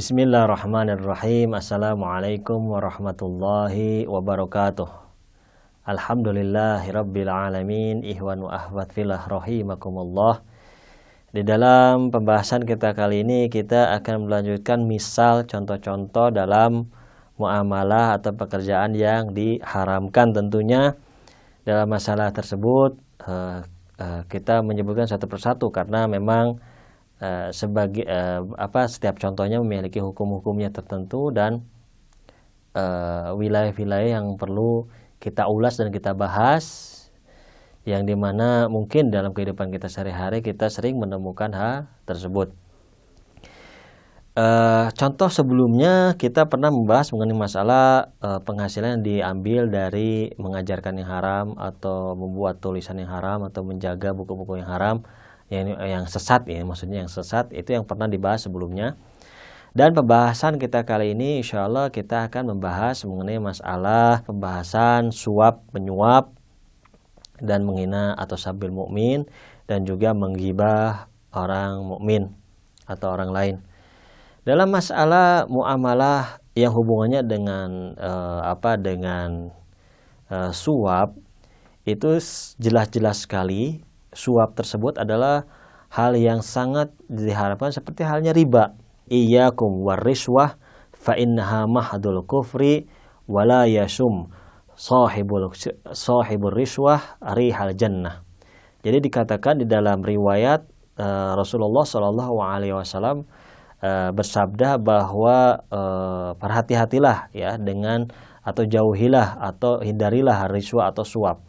Bismillahirrahmanirrahim. Assalamualaikum warahmatullahi wabarakatuh. Alhamdulillahirabbil alamin. Ikhwan wa akhwat fillah rahimakumullah. Di dalam pembahasan kita kali ini kita akan melanjutkan misal contoh-contoh dalam muamalah atau pekerjaan yang diharamkan. Tentunya dalam masalah tersebut kita menyebutkan satu persatu karena memang setiap contohnya memiliki hukum-hukumnya tertentu dan wilayah-wilayah yang perlu kita ulas dan kita bahas, yang dimana mungkin dalam kehidupan kita sehari-hari kita sering menemukan hal tersebut. Contoh sebelumnya kita pernah membahas mengenai masalah penghasilan yang diambil dari mengajarkan yang haram atau membuat tulisan yang haram atau menjaga buku-buku yang haram, yang sesat ya, maksudnya yang sesat itu yang pernah dibahas sebelumnya. Dan pembahasan kita kali ini insya Allah kita akan membahas mengenai masalah pembahasan suap menyuap dan menghina atau sabil mukmin dan juga menggibah orang mukmin atau orang lain. Dalam masalah muamalah yang hubungannya dengan suap, itu jelas-jelas sekali suap tersebut adalah hal yang sangat diharapkan, seperti halnya riba. Iyyakum warriswah fa innaha mahdul kufri wala yasum sahibur riswah rihal jannah. Jadi dikatakan di dalam riwayat Rasulullah Shallallahu Alaihi Wasallam bersabda bahwa berhati-hatilah ya dengan atau jauhilah atau hindarilah riswah atau suap.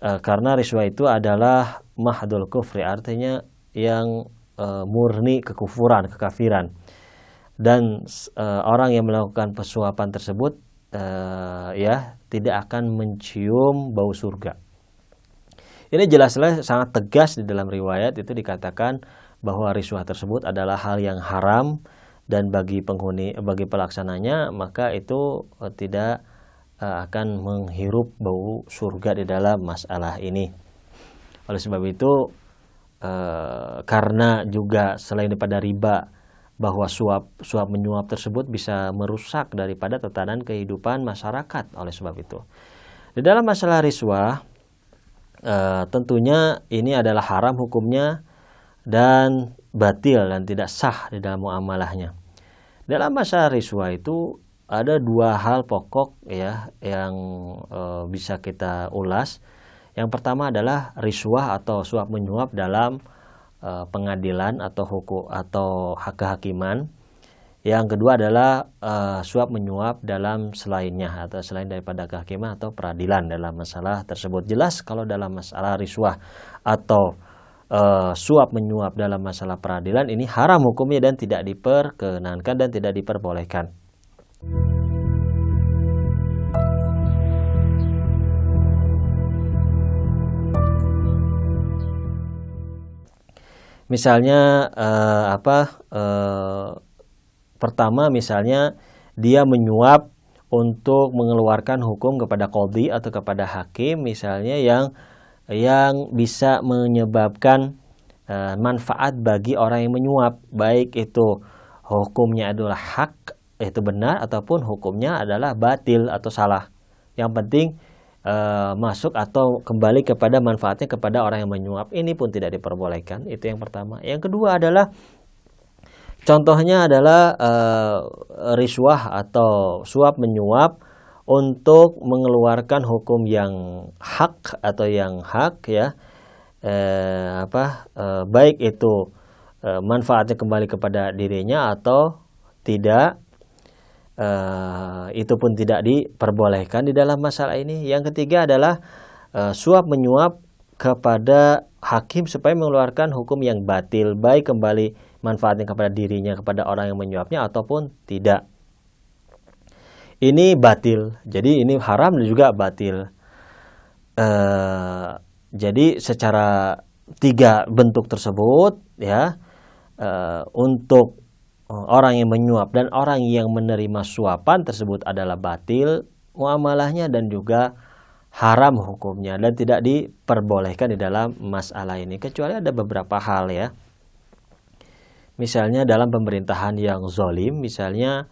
Karena riswah itu adalah mahdul kufri, artinya yang murni kekufuran, kekafiran. Dan orang yang melakukan pesuapan tersebut tidak akan mencium bau surga. Ini jelas-jelas sangat tegas di dalam riwayat itu dikatakan bahwa riswah tersebut adalah hal yang haram dan bagi pelaksananya maka itu tidak akan menghirup bau surga di dalam masalah ini. Oleh sebab itu karena juga selain daripada riba bahwa suap menyuap tersebut bisa merusak daripada tatanan kehidupan masyarakat. Oleh sebab itu di dalam masalah riswah tentunya ini adalah haram hukumnya dan batil dan tidak sah di dalam muamalahnya. Dalam masalah riswah itu ada dua hal pokok ya yang bisa kita ulas. Yang pertama adalah riswah atau suap menyuap dalam pengadilan atau hukum atau kehakiman. Yang kedua adalah suap menyuap dalam selainnya atau selain daripada kehakiman atau peradilan dalam masalah tersebut. Jelas kalau dalam masalah riswah atau suap menyuap dalam masalah peradilan ini haram hukumnya dan tidak diperkenankan dan tidak diperbolehkan. Misalnya pertama misalnya dia menyuap untuk mengeluarkan hukum kepada qadhi atau kepada hakim misalnya yang bisa menyebabkan manfaat bagi orang yang menyuap, baik itu hukumnya adalah hak, itu benar, ataupun hukumnya adalah batil atau salah. Yang penting masuk atau kembali kepada manfaatnya kepada orang yang menyuap, ini pun tidak diperbolehkan. Itu yang pertama. Yang kedua adalah contohnya adalah riswah atau suap menyuap untuk mengeluarkan hukum yang hak atau yang hak ya, baik itu manfaatnya kembali kepada dirinya atau tidak. Itu pun tidak diperbolehkan di dalam masalah ini. Yang ketiga adalah suap menyuap kepada hakim supaya mengeluarkan hukum yang batil, baik kembali manfaatnya kepada dirinya, kepada orang yang menyuapnya ataupun tidak. Ini batil, jadi ini haram dan juga batil. Jadi secara tiga bentuk tersebut ya, untuk orang yang menyuap dan orang yang menerima suapan tersebut adalah batil muamalahnya dan juga haram hukumnya dan tidak diperbolehkan di dalam masalah ini, kecuali ada beberapa hal ya. misalnya dalam pemerintahan yang zalim, misalnya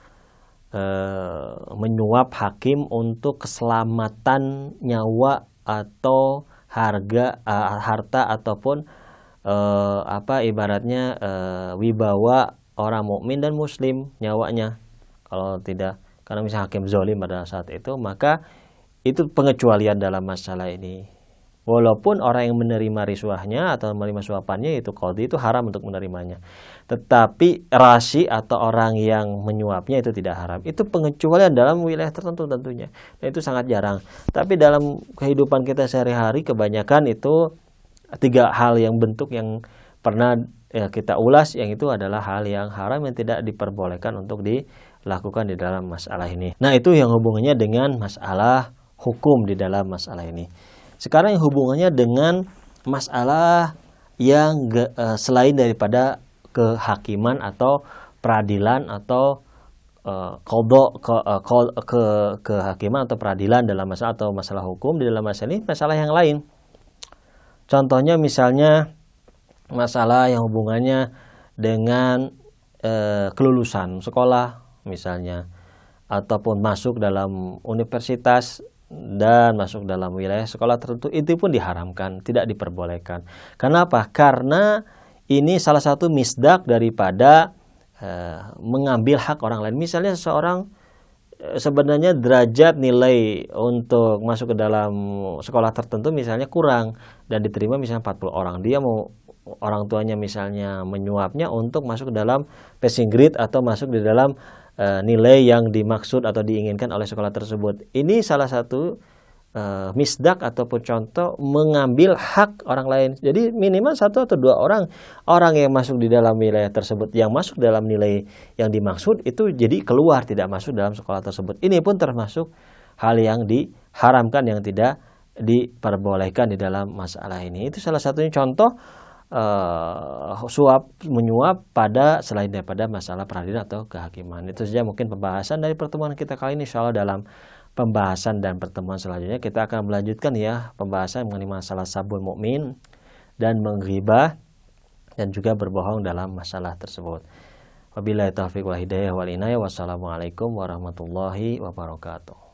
menyuap hakim untuk keselamatan nyawa atau harta ataupun ibaratnya wibawa orang mukmin dan muslim, nyawanya. Kalau tidak, karena misalnya hakim zalim pada saat itu, maka itu pengecualian dalam masalah ini. Walaupun orang yang menerima riswahnya atau menerima suapannya itu qadhi, itu haram untuk menerimanya. Tetapi rasi atau orang yang menyuapnya itu tidak haram. Itu pengecualian dalam wilayah tertentu tentunya. Dan itu sangat jarang. Tapi dalam kehidupan kita sehari-hari kebanyakan itu tiga hal yang bentuk yang pernah kita ulas, yang itu adalah hal yang haram yang tidak diperbolehkan untuk dilakukan di dalam masalah ini. Nah, itu yang hubungannya dengan masalah hukum di dalam masalah ini. Sekarang yang hubungannya dengan masalah yang selain daripada kehakiman atau peradilan atau kehakiman atau peradilan dalam masalah atau masalah hukum di dalam masalah ini, masalah yang lain. Contohnya misalnya masalah yang hubungannya dengan kelulusan sekolah misalnya, ataupun masuk dalam universitas dan masuk dalam wilayah sekolah tertentu, itu pun diharamkan, tidak diperbolehkan. Kenapa? Karena ini salah satu misdak daripada mengambil hak orang lain. Misalnya seseorang sebenarnya derajat nilai untuk masuk ke dalam sekolah tertentu misalnya kurang dan diterima misalnya 40 orang. Dia mau, orang tuanya misalnya menyuapnya untuk masuk ke dalam passing grade atau masuk di dalam nilai yang dimaksud atau diinginkan oleh sekolah tersebut. Ini salah satu misdak ataupun contoh mengambil hak orang lain. Jadi minimal satu atau dua orang yang masuk di dalam wilayah tersebut, yang masuk dalam nilai yang dimaksud itu jadi keluar, tidak masuk dalam sekolah tersebut. Ini pun termasuk hal yang diharamkan, yang tidak diperbolehkan di dalam masalah ini. Itu salah satunya contoh suap menyuap pada selain daripada masalah peradilan atau kehakiman. Itu saja mungkin pembahasan dari pertemuan kita kali ini. Insyaallah dalam pembahasan dan pertemuan selanjutnya kita akan melanjutkan ya pembahasan mengenai masalah sabul mukmin dan menghibah dan juga berbohong dalam masalah tersebut. Wabillahi taufiq wal hidayah wal inayah. Wassalamualaikum warahmatullahi wabarakatuh.